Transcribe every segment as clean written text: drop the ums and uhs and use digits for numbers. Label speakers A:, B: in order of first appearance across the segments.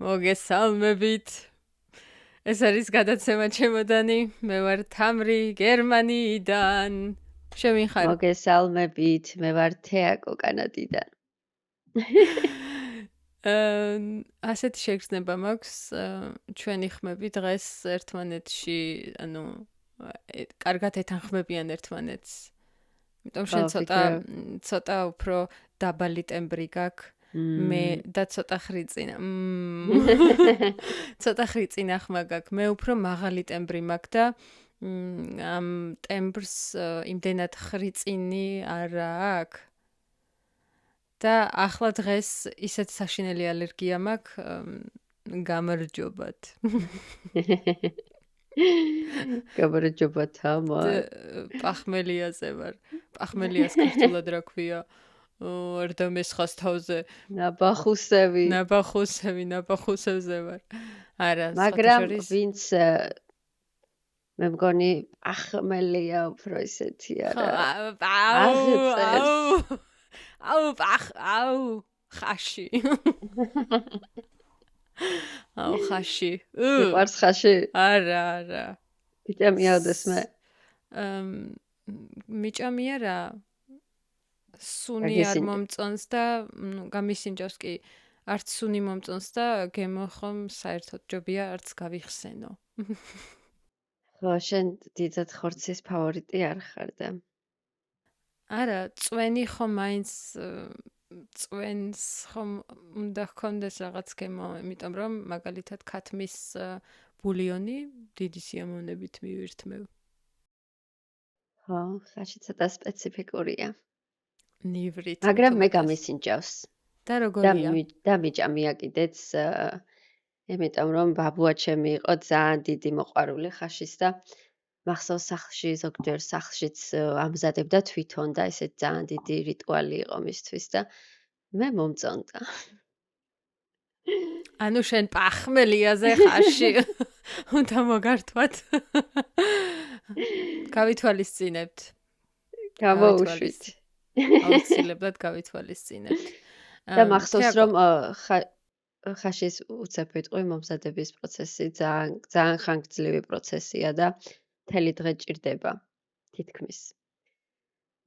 A: მოგესალმებით. ეს არის გადაცემა ჩემოდანი. მე ვარ თამრი გერმანიიდან. შევიხარ.
B: მოგესალმებით, მე ვარ თეაკო კანადიდან.
A: ასეთი შეგრძნება მაქვს ჩვენი ხმები დღეს ერთმანეთში, ანუ კარგად ეთანხმებიან ერთმანეთს. იმიტომ შენ ცოტა უფრო დაბალი ტემბრი გაქვს. მე და ცოტა ხრიწინა. ცოტა ხრიწინა ხმა გაქვს. მე უფრო მაღალი ტემბრი მაქვს და ამ ტემბრს იმდენად ხრიწინი არ აქვს. და ახლა დღეს ისეთ საშინელი ალერგია მაქვს, გამარჯობათ.
B: გამარჯობათ, ამა.
A: პახმელიაზე ვარ. პახმელიას ქართულად რა ქვია? არ დამესხას თავზე. ნაბახუსევზე ვარ. არა,
B: მაგრამ ვინც მე მგონი პახმელია უფრო ისეთი არა.
A: აუ, ხაში. აუ, ხაში.
B: ვარს ხაში?
A: არა.
B: მიჭამიაოდეს მე.
A: მიჭამია რა. სუნი არ მომწონს და გამისინჯავს კი არც სუნი მომწონს და გემო ხომ საერთოდ ჯობია არც გავიხსენო.
B: ხო, შენ დიდად ხორცის ფავორიტი არ ხარ და.
A: არა, წვენი ხომ მაინც წვენს ხომ უნდა ჰქონდეს რაღაც გემო, იმიტომ რომ მაგალითად ქათმის ბულიონი დიდი სიამოვნებით მივირთმევ.
B: ხო, ხაში ცოტა სპეციფიკურია.
A: ნივრით.
B: მაგრამ მე გამისინჯავს.
A: და როგორია?
B: და მიჭამია კიდეც, იმიტომ რომ ბაბუა ჩემი იყო ძალიან დიდი მოყვარული ხაშის და მახსოვს სახლში ზოგჯერ სახლშიც ამზადებდა თვითონ და ესეც ძალიან დიდი რიტუალი იყო მისთვის და მე მომწონდა.
A: ანუ შენ პახმელიაზე ხაში უნდა მოგართვათ. გავითვალისწინებთ.
B: გამოვუშვით.
A: აუცილებლად გავითვალისწინებთ.
B: და მახსოვს რომ ხაშის უცებ ვიტყვი მომზადების პროცესი ძალიან ხანგრძლივი პროცესია და მთელი დღე ჭირდება თითქმის.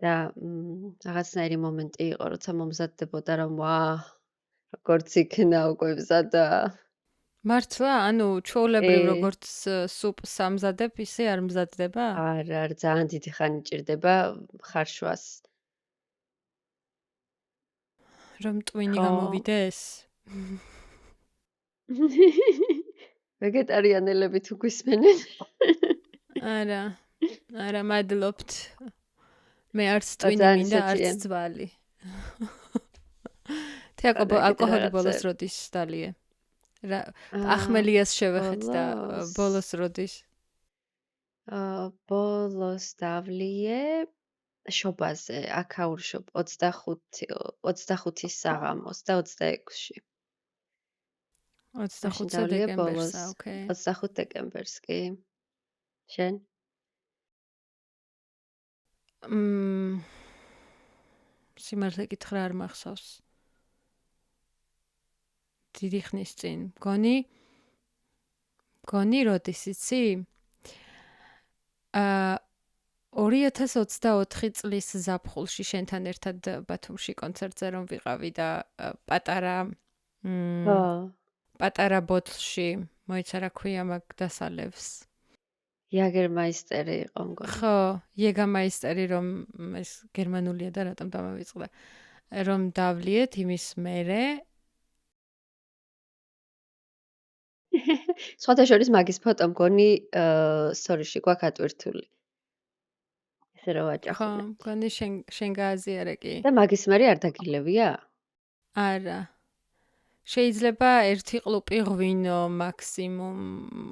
B: და რაღაცნაირი მომენტი იყო, როცა მომზადდებოდა რომ როგორც იქნა უკვე მზადა.
A: მართლა, ანუ ჩვეულებრივ როგორც სუპს ამზადებ, ისე არ მზადდება?
B: არა, ძალიან დიდი ხანი ჭირდება ხარშვას.
A: რომ ტვინი გამოვიდეს?
B: ვეგეტარიანელები თუ გვისმენენ?
A: არა, მადლობთ. მე არც ტვინი მინდა, არც ძვალი. თეაკო ალკოჰოლი ბოლოს როდის დალიე? პახმელიას შევეხეთ და ბოლოს როდის?
B: ბოლოს დავლიე შობაზე, აქაურ შობ 25 საღამოს და 26-ში.
A: 25 დეკემბერს, ოკეი.
B: 25 დეკემბერს კი. შენ?
A: სიმართლე გითხრა არ მახსოვს. დიდი ხნის წინ. გონი როდის იცი? 2024 წლის ზაფხულში შენთან ერთად ბათუმში კონცერტზე რომ ვიყავი და პატარა ბოთლში მოიცა რა ქვია მაგ დასალევს.
B: იაგერმაისტერი იყო მგონი.
A: ხო, იეგამაისტერი რომ ეს გერმანულია და რატომ დამავიწყდა. რომ დავლიეთ იმის მერე.
B: სხვათა შორის მაგის ფოტო მგონი სტორიში გვაქვს ატვირთული. ესე რა ვაჭახული.
A: ხო, მგონი შენ გააზიარე კი.
B: და მაგის მერე არ დაგილევია?
A: არა. შეიძლება 1 ყლუპი ღვინო, მაქსიმუმ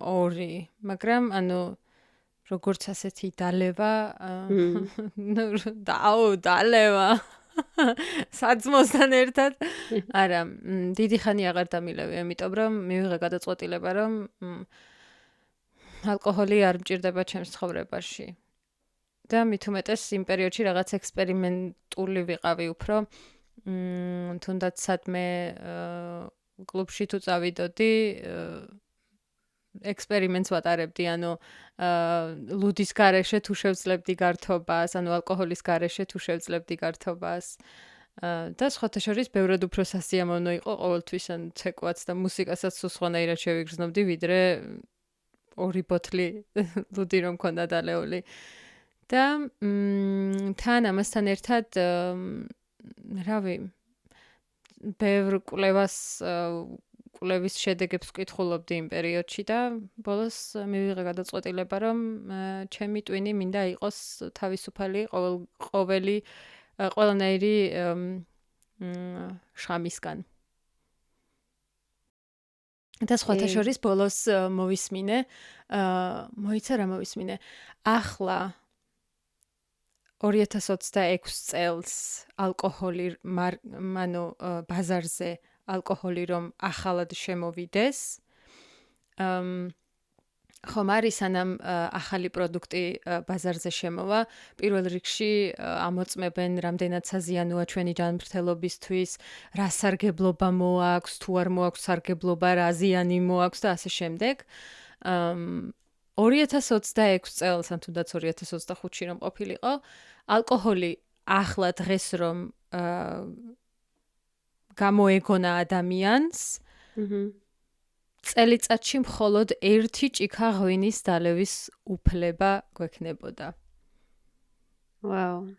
A: 2, მაგრამ ანუ როგორც ასეთი დალევა, დალევა. საძმოსთან ერთად. არა, დიდი ხანი აღარ დამილევი, იმიტომ რომ მივიღე გადაწყვეტილება, რომ ალკოჰოლი არ მჭირდება ჩემს ცხოვრებაში. და მით უმეტეს იმ პერიოდში რაღაც ექსპერიმენტული ვიყავი უფრო. თუნდაც სადმე კლუბში თუ წავიდოდი, ექსპერიმენტს ვატარებდი, ანუ ლუდის გარეშე თუ შევძლებდი გართობას, ანუ ალკოჰოლის გარეშე თუ შევძლებდი გართობას. და სხვათა შორის ბევრად უფრო სასიამოვნო იყო ყოველთვის ან ცეკვაც და მუსიკასაც სულ სხვანაირად შევიგრძნობდი, ვიდრე 2 ბოთლი ლუდი რომ მქონდა დალეული. და თან ამასთან ერთად რავი, ბევრ კვლევის შედეგებს ვკითხულობდი იმ პერიოდში და ბოლოს მივიღე გადაწყვეტილება, რომ ჩემი ტვინი მინდა იყოს თავისუფალი ყველანაირი შრამისგან. და სხვათა შორის ბოლოს მოისმინე, მოიცა რა მოვისმინე. ახლა 2026 წელს ალკოჰოლი, ანუ ბაზარზე ალკოჰოლი რომ ახალად შემოვიდეს, ხომ არის სანამ ახალი პროდუქტი ბაზარზე შემოვა, პირველ რიგში ამოწმებენ რამდენად საზიანოა ჩვენი ჯანმრთელობისთვის, რა სარგებლობა მოაქვს, თუ არ მოაქვს სარგებლობა, რა ზიანი მოაქვს და ასე შემდეგ. 2026 წელს, ან თუნდაც 2025-ში რომ ყოფილიყო, ალკოჰოლი ახლა დღეს რომ გამოეგონა ადამიანს, წელიწადში მხოლოდ 1 ჭიქა ღვინის დალევის უფლება გვექნებოდა.
B: ვაუ.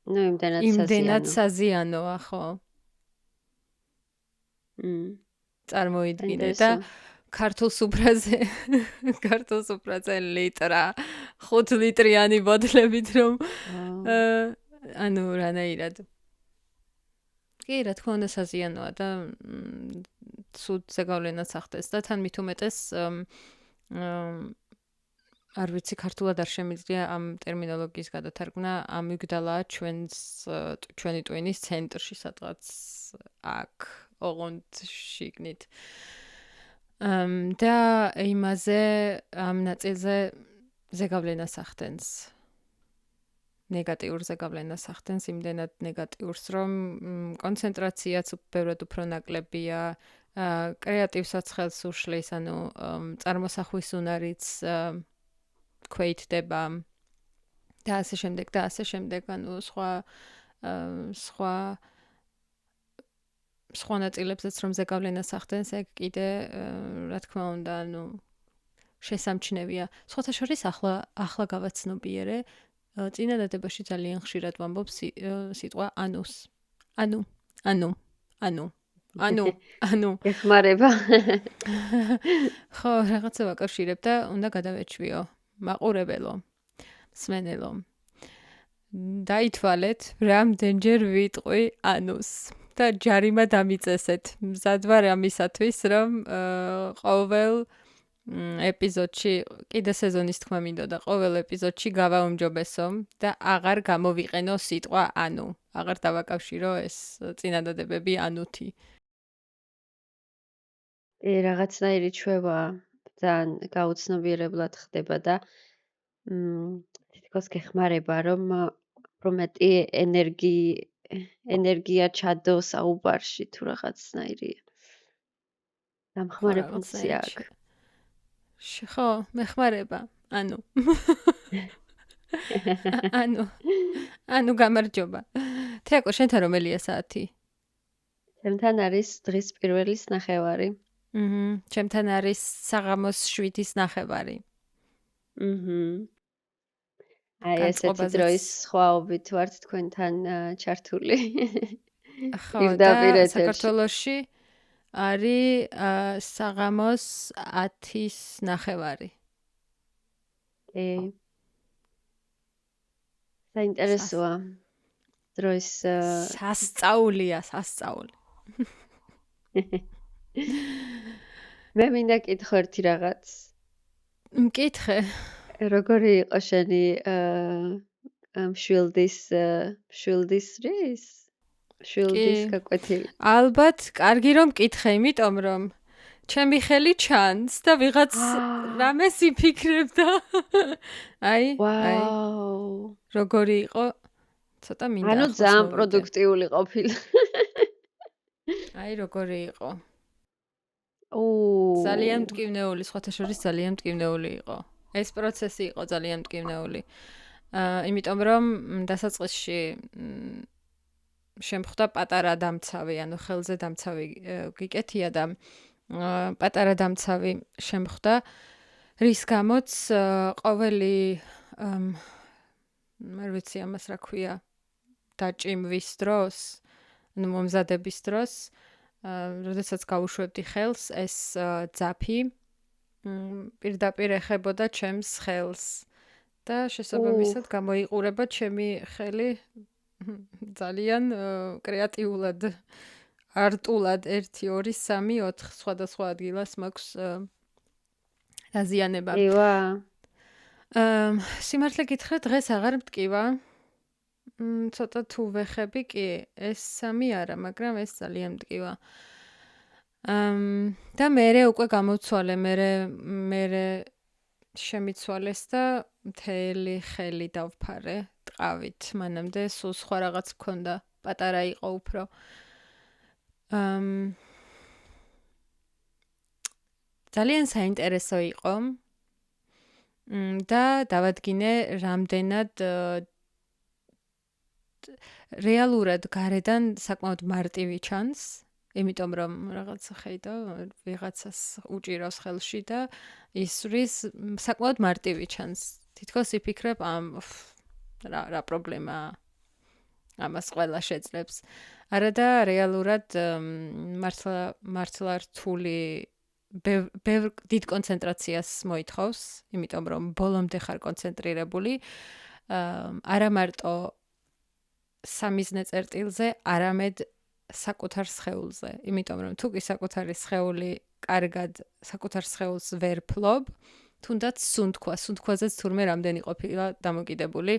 B: ნუ
A: იმდენად საზიანოა, ხო? წარმოიდგინე და ქართულ სუფრაზე ლიტრა, 5 ლიტრიანი ბოთლებით რომ ანუ რანაირად. კი, რა თქმა უნდა საზიანოა და ცუდ ზეგავლენაც ახდენს და თან მით უმეტეს არ ვიცი ქართულად არ შემიძლია ამ ტერმინოლოგიის გადათარგმნა, ამიგდალა ჩვენი ტვინის ცენტრში სადღაც აქ ოღონდ შიგნით. და იმაზე ამ ნაწილზე ზეგავლენას ახდენს. ნეგატიურ ზეგავლენას ახდენს, იმდენად ნეგატიურს, რომ კონცენტრაციაც ბევრად უფრო ნაკლებია, კრეატივსაც ხელს უშლის, ანუ წარმოსახვის უნარიც ქვეითდება და ასე შემდეგ, ანუ სხვა ნაწილებსაც რომ ზეგავლენას ახდენს, ეგ კიდე რა თქმა უნდა, ანუ შესამჩნევია. სხვათა შორის ახლა გავაცნობიერე, წინადადებაში ძალიან ხშირად ვამბობ სიტყვა ანუს. ანუ.
B: ეხმარება.
A: ხო, რაღაცა ვაკავშირებ და უნდა გადავეჩვიო. მაყურებელო, მსმენელო. დაითვალეთ, რამდენჯერ ვიტყვი ანუს და ჯარიმა დამიწესეთ. მზად ვარ ამისათვის, რომ ყოველ ეპიზოდში, კიდე სეზონის თქმა მინდოდა, ყოველ ეპიზოდში გავაუმჯობესო და აღარ გამოვიყენო სიტყვა ანუ. აღარ დავაკავშირო ეს წინადადებები ანუთი.
B: რაღაცნაირი ჩვევა ძალიან გაუცნობიერებლად ხდება და თითქოს გეხმარება, რომ მეტი ენერგია ჩადოს საუბარში თუ რაღაცნაირი დამხმარე ფუნქცია აქვს.
A: ხო, მეხმარება. ანუ გამარჯობა. თეაკო, შენთან რომელია საათი?
B: ჩემთან არის დღის პირველის ნახევარი.
A: ჩემთან არის საღამოს 7-ის ნახევარი.
B: აი ესეთი დროის სხვაობით ვართ თქვენთან ჩართული.
A: ხო, და საქართველოში არის საღამოს 10-ის ნახევარი.
B: საინტერესოა. დროის
A: სასწაულია.
B: მე მინდა კითხო ერთი რაღაც.
A: მკითხე.
B: როგორი იყო შენი მშვილდის გაკვეთილი?
A: ალბათ, კარგი რომ მკითხე, იმიტომ რომ ჩემი ხელი ჩანს და ვიღაც რამეს იფიქრებდა. აი. როგორი იყო? ცოტა მინდა.
B: ანუ ძალიან პროდუქტიული ყოფილი.
A: აი, როგორი იყო. ძალიან
B: ო
A: მტკივნეული, სხვათა შორის ძალიან მტკივნეული იყო. ეს პროცესი იყო ძალიან მტკივნეული. იმიტომ რომ დასაწყისში შემხვდა პატარა დამცავი, ანუ ხელზე დამცავი გიკეთია და პატარა დამცავი შემხვდა, რის გამოც ყოველი არ ვიცი ამას რა ქვია, დაჭიმვის დროს, ანუ მომზადების დროს, როდესაც გავუშვებდი ხელს, ეს ძაფი პირდაპირ ეხებოდა ჩემს ხელს და შესაბამისად გამოიყურება ჩემი ხელი ძალიან კრეატიულად, არტულად 1 2 3 4 სხვადასხვა ადგილას მაქვს დაზიანება.
B: ივა
A: სიმართლე გითხრათ, დღეს აღარ მტკივა. ცოტა თუ ვეხები კი, ეს 3 არა, მაგრამ ეს ძალიან მტკივა. და მერე უკვე გამოცვალე, მერე შემიცვალეს და მთელი ხელი დავფარე ტყავით. მანამდე სულ სხვა რაღაც მქონდა, პატარა იყო უფრო. ძალიან საინტერესო იყო. და დავადგინე რამდენად რეალურად გარედან საკმაოდ მარტივი ჩანს, იმიტომ რომ რაღაცა ხედა ვიღაცას უჭირავს ხელში და ისვრის საკმაოდ მარტივი ჩანს. თითქოს იფიქრებ რა პრობლემაა. ამას ყველა შეძლებს. არა და რეალურად მართლა რთული ბევრ დიდ კონცენტრაციას მოითხოვს, იმიტომ რომ ბოლომდე ხარ კონცენტრირებული, არა მარტო სამიზნე წერტილზე, არამედ საკუთარ სხეულზე. იმიტომ რომ თუ კი საკუთარი სხეული კარგად საკუთარ სხეულს ვერ ფლობ, თუნდაც სუნთქვაზეც თურმე რამდენი ყოფილა დამოკიდებული.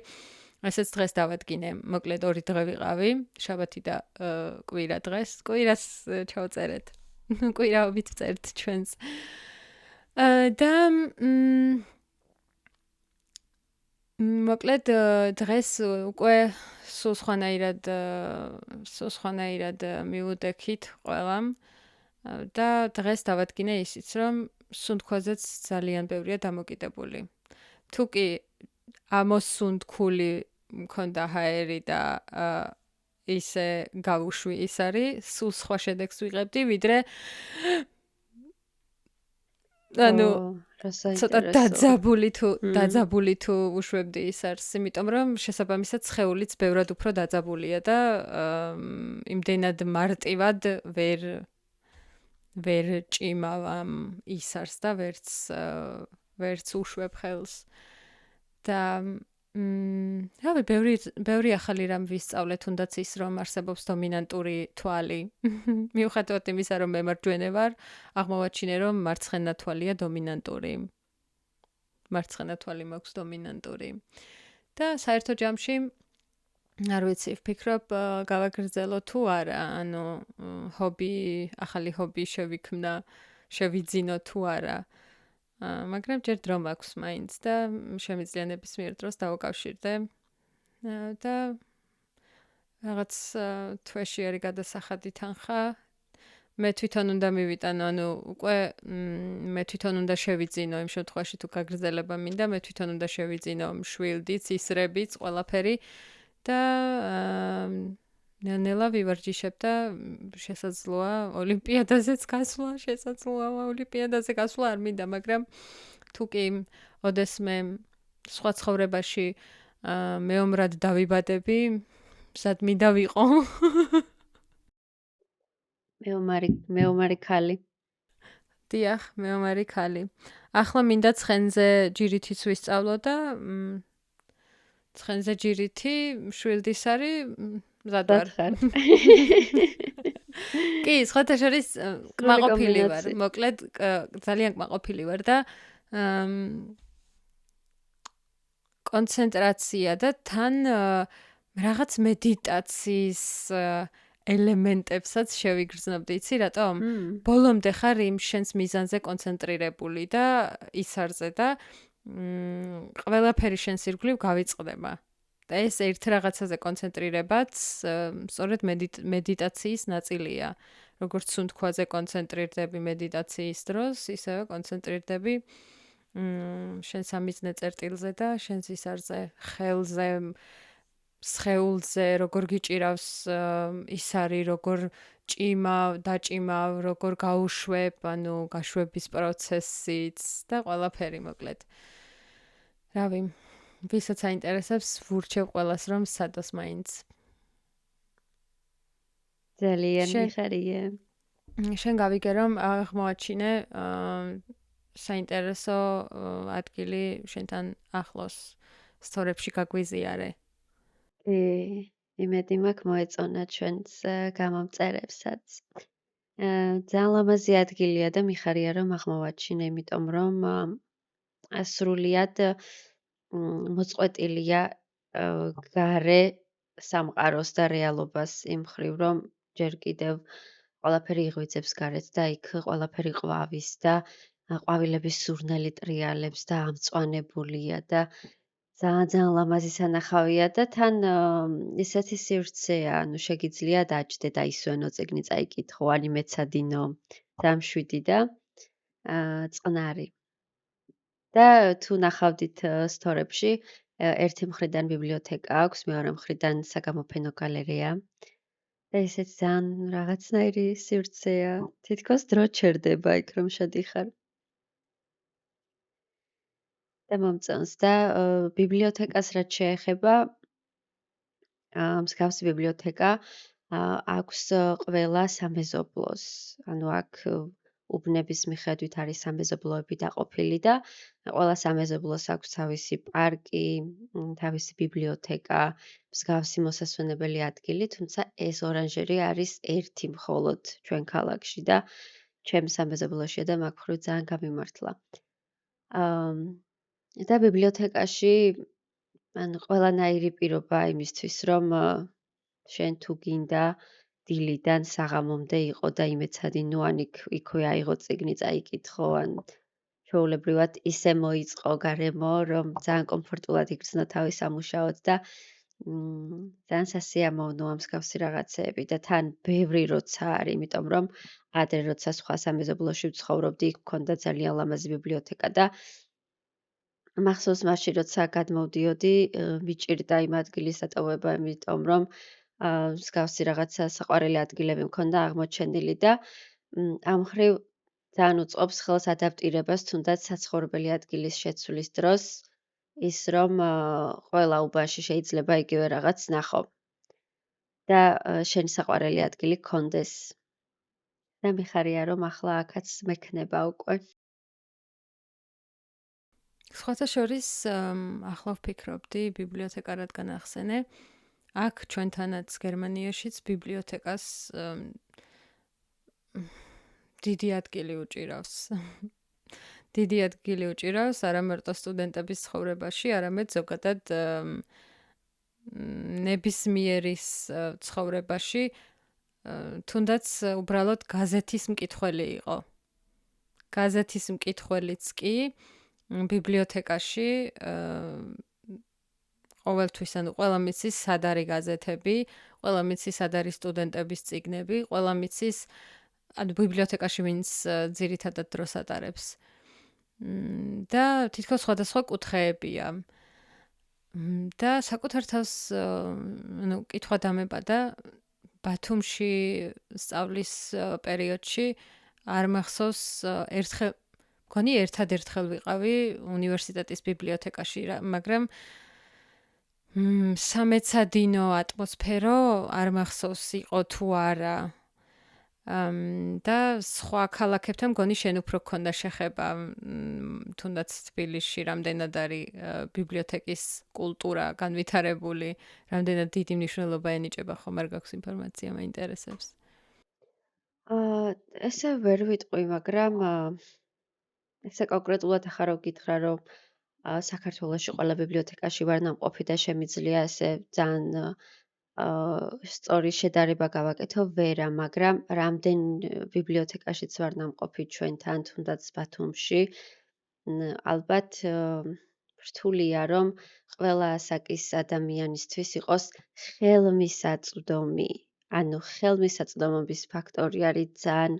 A: ესეც დღეს დავადგინე, მოკლედ 2 დღე ვიყავი, შაბათი და კვირა დღეს. კვირას ჩავწერეთ. კვირაობით ვწერთ ჩვენს. და მოკლედ დღეს უკვე სულ სხვანაირად მივუდექით ყველამ და დღეს დავადგინე ისიც, რომ სუნთქვაზეც ძალიან ბევრია დამოკიდებული. თუ კი ამოსუნთქული მქონდა ჰაერი და ისე გავუშვი ის არის, სულ სხვა შედეგს ვიღებდი, ვიდრე ანუ ცოტა დაძაბული თუ უშვებდი ის არის, იმიტომ რომ შესაბამისად სხეულიც ბევრად უფრო დაძაბულია და იმდენად მარტივად ვერ ჭიმავ ამ ის არის და ვერც უშვებ ხელს. და რავი, ბევრი ახალი რამ ვისწავლე, თუნდაც ის, რომ არსებობს დომინანტური თვალი. მიუხედავად იმისა, რომ მე მარჯვენა ვარ, აღმოვაჩინე, რომ მარცხენა თვალია დომინანტური. მარცხენა თვალი მაქვს დომინანტური. და საერთო ჯამში არ ვიცი, ვფიქრობ, გავაგრძელო თუ არა, ანუ ახალი ჰობი შევიძინო თუ არა. მაგრამ ჯერ დრო მაქვს მაინც და შემიძლიანების მიერ დროს დავუკავშირდე და რაღაც თვეში არის გადასახადი თანხა. მე თვითონ უნდა მივიტანო, ანუ უკვე მე თვითონ უნდა შევიძინო იმ შემთხვევაში თუ გაგრძელება მინდა, მე თვითონ უნდა შევიძინო მშვილდიც, ისრებიც, ყველაფერი და ნელა ვივარჯიშებ და შესაძლოა ოლიმპიადაზეც გასვლა, არ მინდა, მაგრამ თუ კი ოდესმე სხვა ცხოვრებაში მეომრად დავიბადები, მზად მინდა ვიყო.
B: მეომარი ქალი.
A: დიახ, მეომარი ქალი. ახლა მინდა ცხენზე ჯირითიც ვისწავლო და ცხენზე ჯირითი მშვილდის არის მზად ვარ. კი, სხვათა შორის კმაყოფილი ვარ. მოკლედ ძალიან კმაყოფილი ვარ და კონცენტრაცია და თან რაღაც მედიტაციის ელემენტებსაც შევიგრძნობდი, იცი რატომ? ბოლომდე ხარ იმ შენს მიზანზე კონცენტრირებული და ისარზე და ყველაფერი შენს ირგვლივ გავიწყდება. და ეს ერთ რაღაცაზე კონცენტრირებაც სწორედ მედიტაციის ნაწილია. როგორც სუნთქვაზე კონცენტრირდები მედიტაციის დროს, ისევე კონცენტრირდები შენ სამიზნე წერტილზე და შენ სისარზე, ხელზე, სხეულზე, როგორ გიჭირავს ის არის, როგორ დაჭიმავ, როგორ გაუშვებ, ანუ გაშვების პროცესიც და ყველაფერი მოკლედ. რავი, ვისაც აინტერესებს, ვურჩევ ყველას, რომ სცადოს მაინც.
B: ძალიან
A: შენ
B: მიხარია.
A: შენ გავიგე, რომ აღმოაჩინე საინტერესო ადგილი შენთან ახლოს სტორებში გაგვიზიარე.
B: იმედი მაქვს მოეწონა ჩვენს გამომწერებსაც. ძალიან ლამაზი ადგილია და მიხარია რომ აღმოვაჩინე, იმიტომ რომ სრულიად მოწყვეტილია გარე სამყაროს და რეალობას იმ მხრივ, რომ ჯერ კიდევ ყველაფერი იღვიძებს გარეთ და იქ ყველაფერი ყვავის და ყვავილების სურნელი ტრიალებს და ამწვანებულია და ძალიან ლამაზი სანახავია და თან ისეთი სივრცეა, ანუ შეგიძლია დაჯდე და ისვენო წიგნი წაიკითხო, ანი მეცადინო, დამშვიდი და წყნარი. და თუ ნახავდით სტორებში, ერთი მხრიდან ბიბლიოთეკა აქვს, მეორე მხრიდან საგამოფენო გალერეა. და ისეთი ძალიან რაღაცნაირი სივრცეა. თითქოს დრო ჩერდება იქ რომ შედიხარ. და მომწონს და ბიბლიოთეკას რაც შეეხება, მსგავსი ბიბლიოთეკა აქვს ყველა სამეზობლოს. ანუ აქ უბნების მიხედვით არის სამეზობლოები დაყოფილი და ყველა სამეზობლოს აქვს თავისი პარკი, თავისი ბიბლიოთეკა, მსგავსი მოსასვენებელი ადგილი, თუმცა ეს ორანჟერია არის ერთი მხოლოდ ჩვენ ქალაქში და ჩემ სამეზობლოშია და მაგ მხრივ ძალიან გამიმართლა. და ბიბლიოთეკაში ანუ ყველანაირი პირობა იმისთვის, რომ შენ თუ გინდა დილიდან საღამომდე იყო და იმეცადინო, ან იქვე აიღო წიგნი წაიკითხო, ან ჩვეულებრივად ისე მოიწყო გარემო, რომ ძალიან კომფორტულად იგრძნო თავი სამუშაოდ და ძალიან სასიამოვნოა მსგავსი რაღაცეები და თან ბევრი როცა არის, იმიტომ რომ ადრე როცა სხვა სამეზობლოში ვცხოვრობდი, იქ მქონდა ძალიან ლამაზი ბიბლიოთეკა და მახსოვს მაშინ როცა გადმოვდიოდი, მიჭირდა იმ ადგილის დატოვება, იმიტომ რომ მსგავსი რაღაცა საყვარელი ადგილები მქონდა აღმოჩენილი და ამ მხრივ ძალიან უწყობს ხელს ადაპტირებას, თუნდაც საცხოვრებელი ადგილის შეცვლის დროს, ის რომ ყველა უბანში შეიძლება იგივე რაღაც ნახო და შენი საყვარელი ადგილი გქონდეს. და მიხარია რომ ახლა აქაც მექნება უკვე.
A: სხვათა შორის ახლა ვფიქრობდი ბიბლიოთეკა რადგან ახსენე, აქ ჩვენთანაც გერმანიაშიც ბიბლიოთეკას დიდი ადგილი უჭირავს. დიდი ადგილი უჭირავს არა მარტო სტუდენტების ცხოვრებაში, არამედ ზოგადად ნებისმიერის ცხოვრებაში, თუნდაც უბრალოდ გაზეთის მკითხველი იყო. გაზეთის მკითხველიც კი ბიბლიოთეკაში ყოველთვის, ანუ ყველა მიცის სად არის გაზეთები, ყველა მიცის სად არის სტუდენტების წიგნები, ყველა მიცის ანუ ბიბლიოთეკაში ვინც ძირითადად დროს ატარებს. და თითქოს სხვადასხვა კუთხეებია. და საკუთარ თავს ანუ კითხვა დამებადა ბათუმში სწავლის პერიოდში არ მახსოვს ერთხელ მგონი ერთადერთხელ ვიყავი უნივერსიტეტის ბიბლიოთეკაში, მაგრამ სამეცადინო ატმოსფერო არ მახსოვს იყო თუ არა. და სხვა ქალაქებთან მგონი შენ უფრო გქონდა შეხება, თუნდაც თბილისში რამდენად არის ბიბლიოთეკის კულტურა განვითარებული, რამდენად დიდი მნიშვნელობა ენიჭება, ხომ არ გაქვს ინფორმაცია, მაინტერესებს.
B: ესე ვერ ვიტყვი, მაგრამ ესე კონკრეტულად ახლა რო გითხრა, რომ საქართველოში ყველა ბიბლიოთეკაში ვარ ნამყოფი და შემიძლია ესე ძალიან სწორი შედარება გავაკეთო, ვერა, მაგრამ რამდენ ბიბლიოთეკაშიც ვარ ნამყოფი ჩვენთან, თუნდაც ბათუმში, ალბათ რთულია, რომ ყველა ასაკის ადამიანისთვის იყოს ხელმისაწვდომი ანუ ხელმისაწვდომობის ფაქტორი არის ძალიან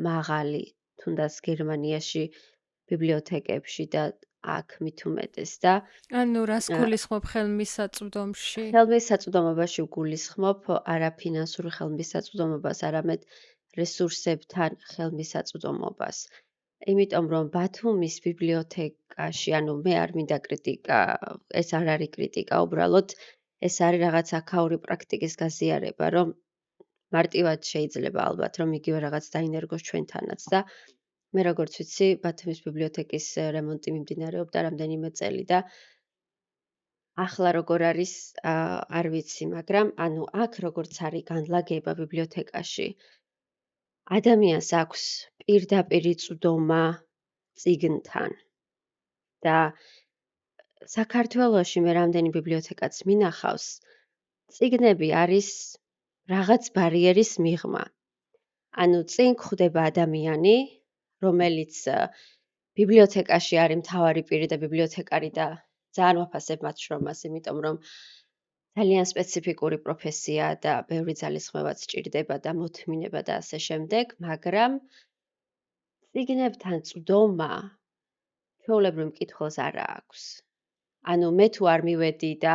B: მაღალი, თუნდაც გერმანიაში ბიბლიოთეკებში და აქ მით უმეტეს და
A: ანუ რას
B: ა,
A: გულისხმობ ხელმისაწვდომში?
B: ხელმისაწვდომობაში ვგულისხმობ არა ფინანსურ ხელმისაწვდომობას, არამედ რესურსებთან ხელმისაწვდომობას. იმიტომ რომ ბათუმის ბიბლიოთეკაში, ანუ მე არ მინდა კრიტიკა, ეს არ არის კრიტიკა, უბრალოდ ეს არის რაღაც აქაური პრაქტიკის გაზიარება, რომ მარტივად შეიძლება ალბათ, რომ იგივე რაღაც დაინერგოს ჩვენთანაც და მე როგორც ვიცი, ბათუმის ბიბლიოთეკის რემონტი მიმდინარეობდა რამდენიმე წელი და ახლა როგორ არის, არ ვიცი, მაგრამ ანუ აქ როგორც არის განლაგება ბიბლიოთეკაში, ადამიანს აქვს პირდაპირი წვდომა წიგნთან და საქართველოში მე რამდენი ბიბლიოთეკაც მინახავს, წიგნები არის რაღაც ბარიერის მიღმა. ანუ წინ გვხვდება ადამიანი, რომელიც ბიბლიოთეკაში არის მთავარი პირი და ბიბლიოთეკარი და ძალიან ვაფასებ მათ შრომას, იმიტომ რომ ძალიან სპეციფიკური პროფესიაა და ბევრი ძალისხმევაც სჭირდება და მოთმინება და ასე შემდეგ, მაგრამ წიგნებთან წვდომა ჩვეულებრივ მკითხველს არ აქვს. ანუ მე თუ არ მივედი და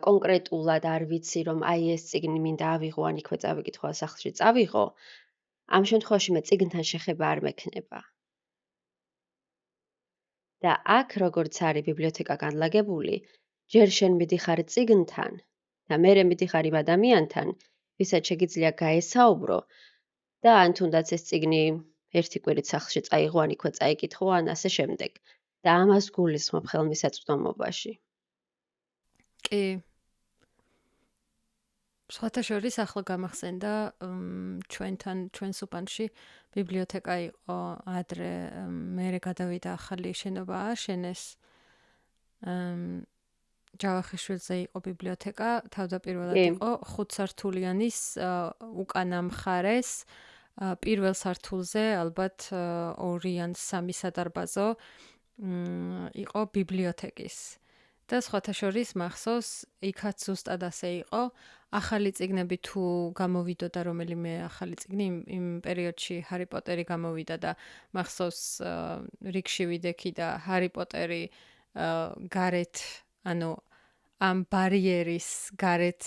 B: კონკრეტულად არ ვიცი, რომ აი ეს წიგნი მინდა ავიღო, ან იქვე წავიკითხო, სახლში წავიღო, ამ შემთხვევაში მე წიგნთან შეხება არ მექნება. და აქ როგორც არის ბიბლიოთეკა განლაგებული, ჯერ შენ მიდიხარ წიგნთან და მერე მიდიხარ იმ ადამიანთან, ვისაც შეგიძლია გაესაუბრო და ან თუნდაც ეს წიგნი ერთი კვირით სახლში წაიღო, ან იქვე წაიკითხო, ან ასე შემდეგ. და ამას გულისხმობ ხელმისაწვდომობაში.
A: კი. სხვათა შორის ახლა გამახსენდა ჩვენს უბანში ბიბლიოთეკა იყო ადრე, მერე გადავიდა ახალი შენობა ააშენეს. ჯავახიშვილზე იყო ბიბლიოთეკა, თავდაპირველად
B: კი.
A: იყო 5 სართულიანის უკანა მხარეს, პირველ სართულზე ალბათ 2 ან 3 სადარბაზო იყო ბიბლიოთეკის. და სხვათა შორის მახსოვს, იქაც ზუსტად ასე იყო. ახალი წიგნები თუ გამოვიდოდა რომელიმე ახალი წიგნი იმ პერიოდში ჰარი პოტერი გამოვიდა და მახსოვს რიგში ვიდექი და ჰარი პოტერი გარეთ, ანუ ამ ბარიერის გარეთ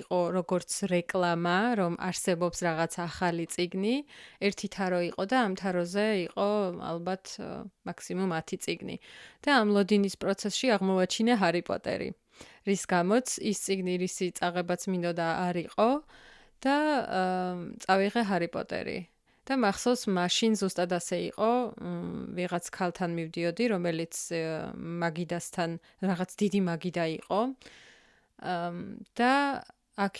A: იყო როგორც რეკლამა, რომ არსებობს რაღაც ახალი წიგნი, ერთი თარო იყო და ამ თაროზე იყო ალბათ მაქსიმუმ 10 წიგნი. და ამ ლოდინის პროცესში აღმოვაჩინე ჰარი პოტერი. რის გამოც ის წიგნი, რისი წაღებაც მინდოდა არ იყო და წავიღე ჰარი პოტერი. და მახსოვს მაშინ ზუსტად ასე იყო, ვიღაც ქალთან მივდიოდი, რომელიც მაგიდასთან რაღაც დიდი მაგიდა იყო. და აქ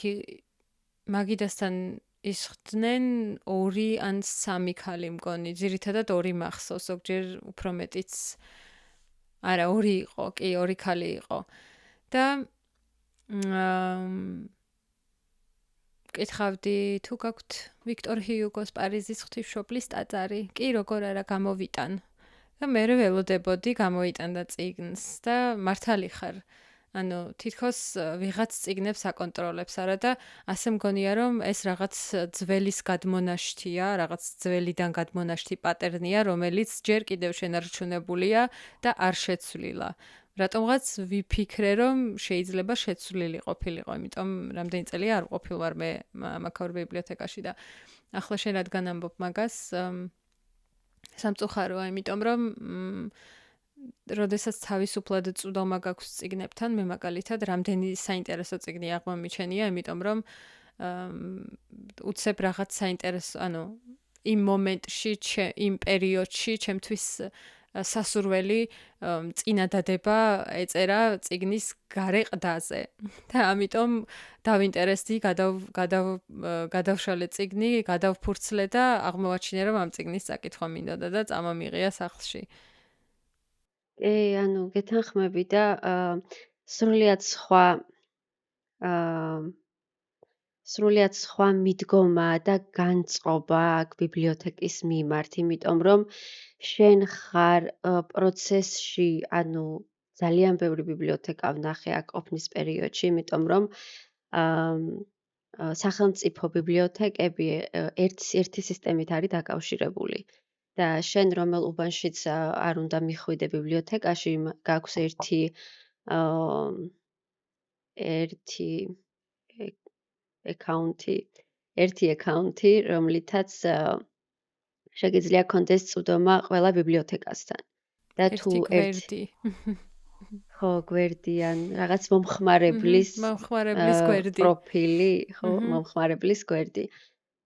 A: მაგიდასთან ისხდნენ 2 ან 3 ქალი მგონი, ძირითადად 2 მახსოვს, ზოგჯერ უფრო მეტიც არა 2 იყო, კი 2 ქალი იყო. და კითხავდი თუ გაქვთ ვიქტორ ჰიუგოს პარიზის ღვთისმშობლის ტაძარი? კი, როგორ არა, გამოვიტან. და მე ველოდებოდი გამოიტანდა წიგნს და მართალი ხარ. ანუ თითქოს ვიღაც წიგნებს აკონტროლებს, არა და ასე მგონია რომ ეს რაღაც ძველის გადმონაშთია, რაღაც ძველიდან გადმონაშთი პატერნია, რომელიც ჯერ კიდევ შენარჩუნებულია და არ შეცვლილა. რატომღაც ვიფიქრე რომ შეიძლება შეცვლილი ყოფილიყო, იმიტომ რამდენი წელია არ ყოფილვარ მე მაქაურ ბიბლიოთეკაში და ახლა შენ რადგან ამბობ მაგას, სამწუხაროა, იმიტომ რომ როდესაც თავისუფლად წვდომა გაქვს წიგნებთან, მე მაგალითად რამდენი საინტერესო წიგნი აღმომიჩენია, იმიტომ რომ უცებ რაღაც საინტერესო, ანუ იმ მომენტში, იმ პერიოდში ჩემთვის სასურველი წინადადება ეწერა წიგნის გარე ყდაზე. და ამიტომ დავინტერესდი, გადავშალე წიგნი, გადავფურცლე და აღმოვაჩინე რომ ამ წიგნის წაკითხვა მინდოდა და წამომიღია სახლში.
B: ანუ გეთანხმები და სრულიად სხვა მიდგომა და განწყობა აქ ბიბლიოთეკის მიმართ, იმიტომ რომ შენ ხარ პროცესში, ანუ ძალიან ბევრი ბიბლიოთეკა ვნახე აქ ყოფნის პერიოდში, იმიტომ რომ სახელმწიფო ბიბლიოთეკები ერთი სისტემით არის დაკავშირებული. და შენ რომელ უბანშიც არ უნდა მიხვიდე ბიბლიოთეკაში, გაქვს ერთი აკაუნთი, რომლითაც შეგიძლია კონდეს წვდომა ყველა ბიბლიოთეკასთან. და თუ
A: ერთი გვერდი.
B: ხო, გვერდი ან რაღაც მომხმარებლის
A: მომხმარებლის გვერდი.
B: პროფილი, ხო, მომხმარებლის გვერდი.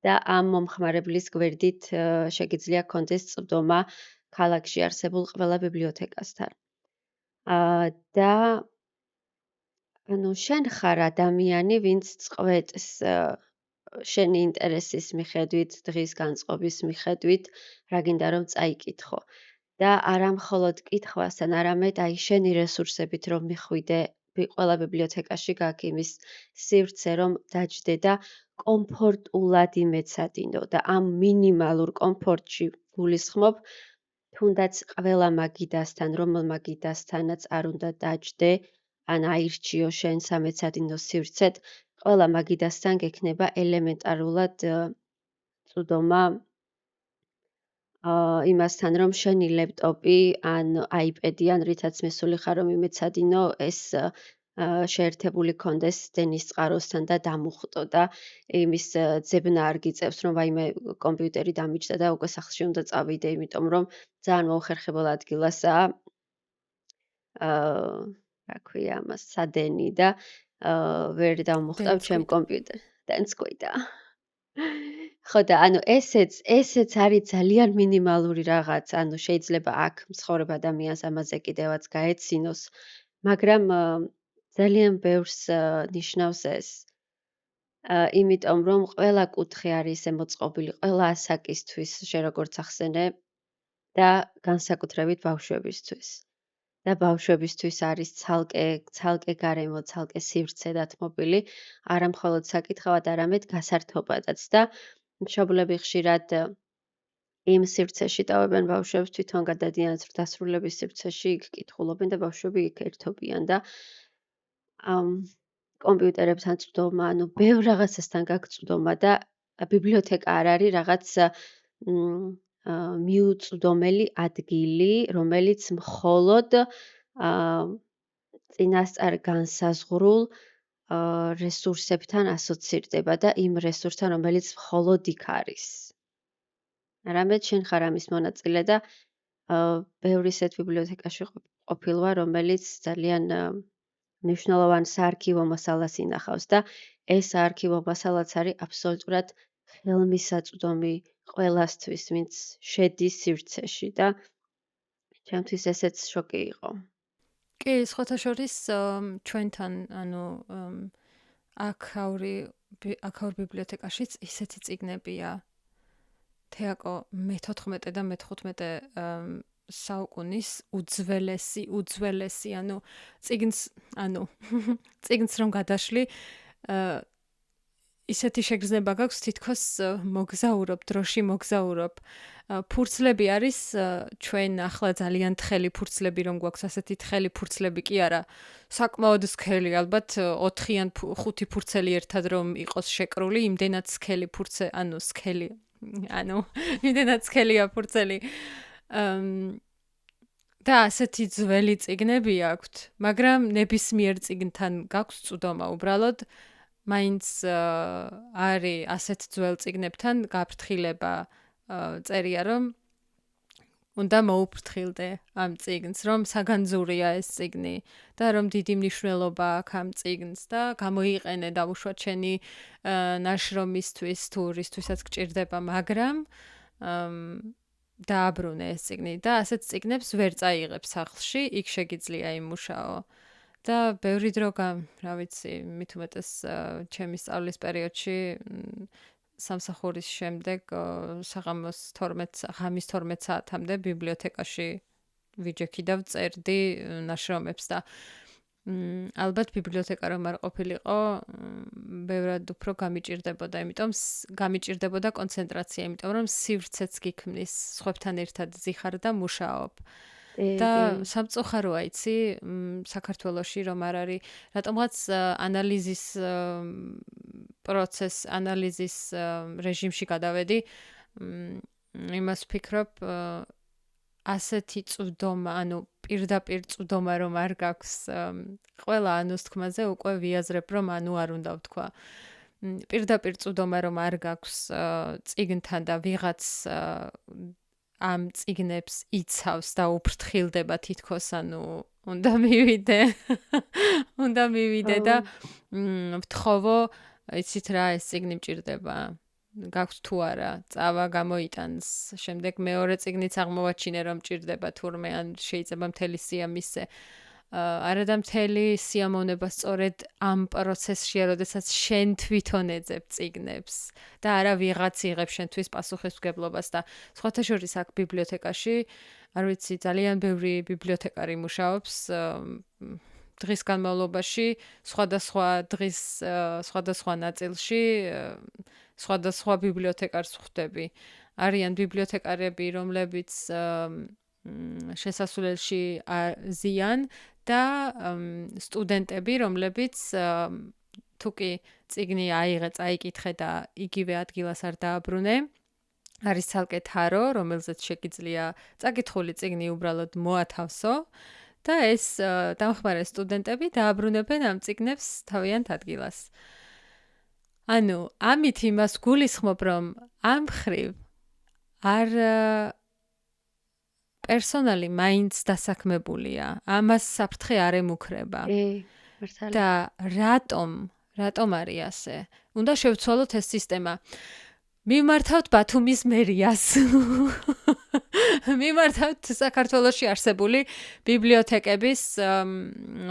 B: და ამ მომხმარებლის გვერდით შეგიძლია კონდეს წვდომა ქალაქში არსებულ ყველა ბიბლიოთეკასთან. და ანუ შენ ხარ ადამიანი, ვინც წყვეტს შენი ინტერესის მიხედვით, დღის განწყობის მიხედვით, რა გინდა რომ წაიკითხო. და არა მხოლოდ კითხვასთან, არამედ აი შენი რესურსებით რომ მიხვიდე ყველა ბიბლიოთეკაში გაქვს იმის სივრცე, რომ დაჯდე და კომფორტულად იმეცადინო და ამ მინიმალურ კომფორტში გულისხმობ, თუნდაც ყველა მაგიდასთან, რომელმა გიდასთანაც არ უნდა დაჯდე, ან აირჩიო შენ სამეცადინო სივრცეთ, ყველა მაგიდასთან გექნება ელემენტარულად წვდომა იმასთან, რომ შენი ლეპტოპი ან აიპედი, ან რითაც მესული ხარ რომ იმეცადინო, ეს შეერთებული კონდეს დენის წყაროსთან და დამუხტო და იმის ძებნა არ გიწევს, რომ ვაიმე კომპიუტერი დამიჯდა და უკვე სახლში უნდა წავიდე, იმიტომ რომ ძალიან მოუხერხებელ ადგილასაა რა ქვია ამას, სადენი და ვერ დავმოხტავ ჩემ კომპიუტერს და ხო და ანუ ესეც არის ძალიან მინიმალური რაღაც, ანუ შეიძლება აქ მცხოვრებ ადამიანს ამაზე კიდევაც გაეცინოს, მაგრამ ძალიან ბევრს ნიშნავს ეს. იმიტომ რომ ყველა კუთხე არის ესე მოწყობილი, ყველა ასაკისთვის, შენ როგორც ახსენე და განსაკუთრებით ბავშვებისთვის. და ბავშვებისთვის არის ცალკე გარემო, ცალკე სივრცე დათმობილი, არა მხოლოდ საკითხავად, არამედ გასართობადაც და მშობლები ხშირად იმ სივრცეში ტოვებენ ბავშვებს, თვითონ გადადიან დასრულების სივრცეში, იქ კითხულობენ და ბავშვები იქ ერთობიან და კომპიუტერებთან წვდომა, ანუ ბევრ რაღაცასთან გაქვს წვდომა და ბიბლიოთეკა არ არის რაღაც მიუწვდომელი ადგილი, რომელიც მხოლოდ წინასწარ განსაზღვრულ რესურსებთან ასოცირდება და იმ რესურსთან, რომელიც მხოლოდ იქ არის. არამედ შენ ხარ ამის მონაწილე და ბევრი ისეთ ბიბლიოთეკაში ყოფილვარ, რომელიც ძალიან მნიშვნელოვან საარქივო მასალას ინახავს და ეს საარქივო მასალაც არის აბსოლუტურად ხელმისაწვდომი ყველასთვის, ვინც შედის სივრცეში და ჩემთვის ესეც შოკი იყო.
A: კი, სხვათა შორის ჩვენთან, ანუ აქაურ ბიბლიოთეკაშიც ისეთი წიგნებია. თეაკო მე-14 და მე-15 საუკუნის უძველესი, ანუ წიგნს რომ გადაშლი, ისეთი შეგრძნება გაქვს, თითქოს მოგზაურობ, დროში მოგზაურობ. ფურცლები არის ჩვენ ახლა ძალიან თხელი ფურცლები რომ გვაქვს, ასეთი თხელი ფურცლები კი არა, საკმაოდ სქელი, ალბათ 4 ან 5 ფურცელი ერთად რომ იყოს შეკრული, იმდენად სქელი ფურცე, იმდენად სქელია ფურცელი. და ასეთი ძველი წიგნები აქვთ, მაგრამ ნებისმიერ წიგნთან გაქვს წვდომა უბრალოდ. მაინც არის ასეთ ძველ წიგნებთან გაფრთხილება წერია, რომ უნდა მოუფრთხილდე ამ წიგნს, რომ საგანძურია ეს წიგნი და რომ დიდი მნიშვნელობა აქვს ამ წიგნს და გამოიყენე დაუშვათ შენი ნაშრომისთვის თუ რისთვისაც გჭირდება, მაგრამ დააბრუნე ეს წიგნი და ასეთ წიგნებს ვერ წაიღებ სახლში, იქ შეგიძლია იმუშაო. და ბევრი დრო რა ვიცი, მით უმეტეს ჩემი სწავლის პერიოდში სამსახურის შემდეგ საღამოს 12 საათამდე ბიბლიოთეკაში ვიჯექი და ვწერდი ნაშრომებს და ალბათ ბიბლიოთეკა რომ არ ყოფილიყო, ბევრად უფრო გამიჭირდებოდა კონცენტრაცია, იმიტომ რომ სივრცეც გიქმნის, სხვებთან ერთად ზიხარ და მუშაობ. და სამწუხაროა იცი საქართველოში რომ არ არის რატომღაც ანალიზის პროცეს ანალიზის რეჟიმში გადავედი, იმას ვფიქრობ, ასეთი წვდომა, ანუ პირდაპირ წვდომა რომ არ გაქვს ყველა ანუს თქმაზე უკვე ვიაზრებ, რომ ანუ არ უნდა ვთქვა. პირდაპირ წვდომა რომ არ გაქვს წიგნთან და ვიღაც ამ წიგნებს იცავს და უფრთხილდება თითქოს, ანუ უნდა მივიდე და ვთხოვო, იცით რა, ეს წიგნი მჭირდება. გაქვს თუ არა, წავა გამოიტანს, შემდეგ მეორე წიგნიც აღმოვაჩინე რომ მჭირდება თურმე, ან შეიძლება მთელი სია მისცე. არადა მთელი სიამოვნება სწორედ ამ პროცესშია, როდესაც შენ თვითონ ეძებ წიგნებს და არა ვიღაც იღებს შენთვის პასუხისმგებლობას და სხვათა შორის აქ ბიბლიოთეკაში, არ ვიცი, ძალიან ბევრი ბიბლიოთეკარი მუშაობს დღის განმავლობაში, სხვადასხვა დღის სხვადასხვა ნაწილში, სხვადასხვა ბიბლიოთეკარს ხვდები. არიან ბიბლიოთეკარები, რომლებიც შესასვლელში ზიან და სტუდენტები, რომლებიც თუ კი წიგნი აიღე, წაიკითხე და იგივე ადგილას არ დააბრუნე, არის ცალკე თარო, რომელზეც შეგიძლია წაკითხული წიგნი უბრალოდ მოათავსო და ეს დამხმარე სტუდენტები დააბრუნებენ ამ წიგნებს თავიანთ ადგილას. ანუ ამით იმას გულისხმობ, რომ ამ მხრივ არ პერსონალი მაინც დასაქმებულია, ამას საფრთხე არ ემუქრება.
B: მართალია.
A: და რატომ არის ასე? უნდა შევცვალოთ ეს სისტემა. მიმართავთ ბათუმის მერიას. მიმართავთ საქართველოში არსებული ბიბლიოთეკების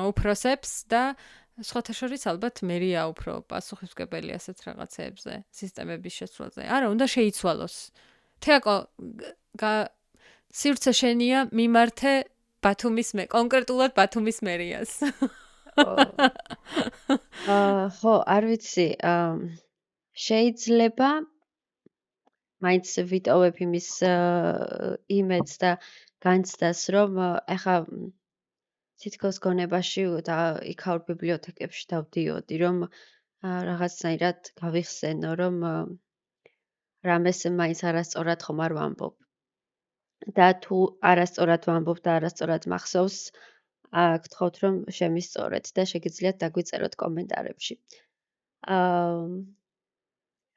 A: უფროსებს და სხვათა შორის ალბათ მერია უფრო პასუხისმგებელი ასეთ რაღაცეებზე, სისტემების შეცვლაზე. არა, უნდა შეიცვალოს. თეაკო სივრცე შენია მიმართე კონკრეტულად ბათუმის მერიას.
B: ხო, არ ვიცი, შეიძლება მაინც ვიტოვებ იმის იმედს და განცდას, რომ ეხა თითქოს გონებაში და იქაურ ბიბლიოთეკებში დავდიოდი, რომ რაღაცნაირად გავიხსენო, რომ რამეს მაინც არასწორად ხომ არ ვამბობ. და თუ არასწორად ვამბობ და არასწორად მახსოვს, გთხოვთ რომ შემისწორეთ და შეგიძლიათ დაგვიწეროთ კომენტარებში.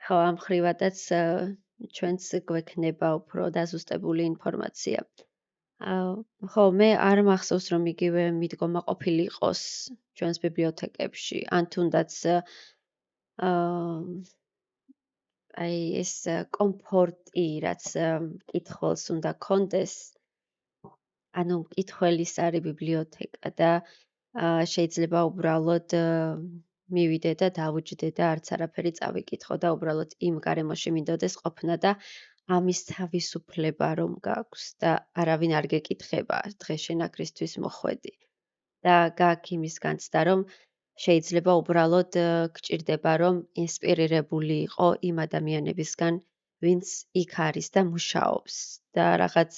B: ხო, ამ ხრივადაც ჩვენც გვექნება უფრო დაზუსტებული ინფორმაცია. ხო, მე არ მახსოვს რომ იგივე მიდგომა ყოფილი იყოს ჩვენს ბიბლიოთეკებში, ან თუნდაც აი ეს კომფორტი, რაც მკითხველს უნდა კონდეს, ანუ მკითხველის არის ბიბლიოთეკა და შეიძლება უბრალოდ მივიდე და დავუჯდე და არც არაფერი წავიკითხო და უბრალოდ იმ გარემოში მინდოდეს ყოფნა და ამის თავისუფლება რომ გაქვს და არავინ არ გეკითხება დღეს შენაგრისთვის მოხვედი. და გაქვს იმის განცდა, რომ შეიძლება უბრალოდ გჭირდება, რომ ინსპირირებული იყო იმ ადამიანებისგან, ვინც იქ არის და მუშაობს და რაღაც